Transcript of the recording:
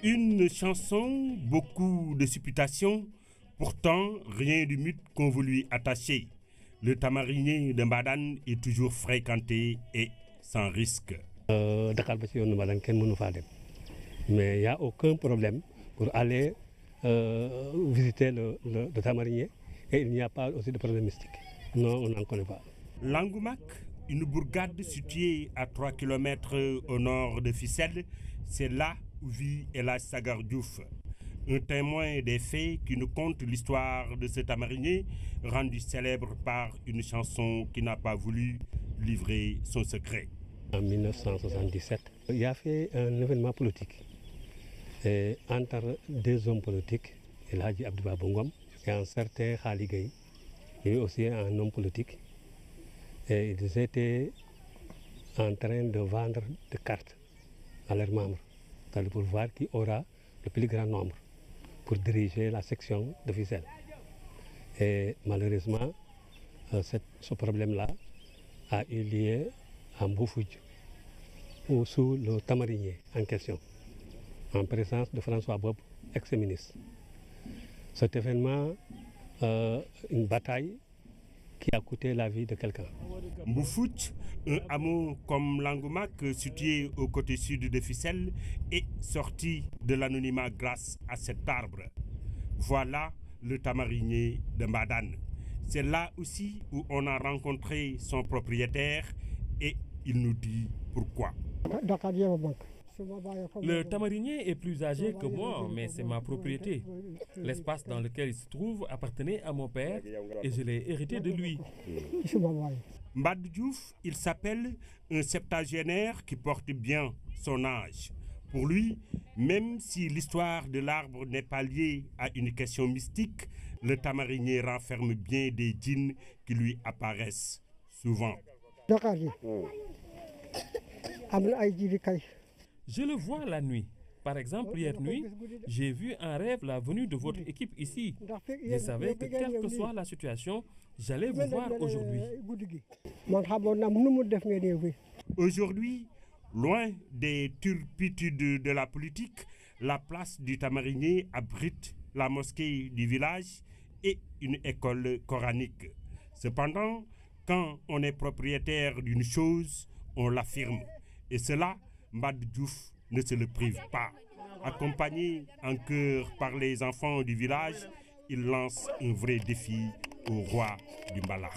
Une chanson, beaucoup de supputations, pourtant rien du mythe qu'on veut lui attacher. Le tamarinier de Mbadane est toujours fréquenté et sans risque. Dakar ba ci yoonu Mbadane kenn mënu faa dem mais il n'y a aucun problème pour aller visiter le tamarinier et il n'y a pas aussi de problème mystique. Non, on n'en connaît pas. Langoumak, une bourgade située à 3 km au nord de Fissel, c'est là où vit El Hadj Sagar Diouf, un témoin des faits qui nous conte l'histoire de ce tamarinier rendu célèbre par une chanson qui n'a pas voulu livrer son secret. En 1977, il a fait un événement politique entre deux hommes politiques, El Hadji Abdouba Bongom et un certain Khali Gueye, qui est aussi un homme politique. Et ils étaient en train de vendre des cartes à leurs membres, pour voir qui aura le plus grand nombre pour diriger la section de Fissel. Et malheureusement, ce problème-là a eu lieu à Mboufoudj, ou sous le tamarinier en question, en présence de François Bob, ex-ministre. Cet événement, une bataille qui a coûté la vie de quelqu'un. Mboufoudj, un hameau comme Langoumak situé au côté sud de Fissel, est sorti de l'anonymat grâce à cet arbre. Voilà le tamarinier de Mbadane. C'est là aussi où on a rencontré son propriétaire et il nous dit pourquoi. Le tamarinier est plus âgé que moi, mais c'est ma propriété. L'espace dans lequel il se trouve appartenait à mon père et je l'ai hérité de lui. Mbad Diouf, il s'appelle un septagénaire qui porte bien son âge. Pour lui, même si l'histoire de l'arbre n'est pas liée à une question mystique, le tamarinier renferme bien des djinns qui lui apparaissent souvent. Je le vois la nuit. Par exemple, hier nuit, j'ai vu en rêve la venue de votre équipe ici. Je savais que quelle que soit la situation, j'allais vous voir aujourd'hui. Aujourd'hui, loin des turpitudes de la politique, la place du tamarinier abrite la mosquée du village et une école coranique. Cependant, quand on est propriétaire d'une chose, on l'affirme. Et cela, Mbad Diouf ne se le prive pas. Accompagné en chœur par les enfants du village, il lance un vrai défi au roi du Mbalakh.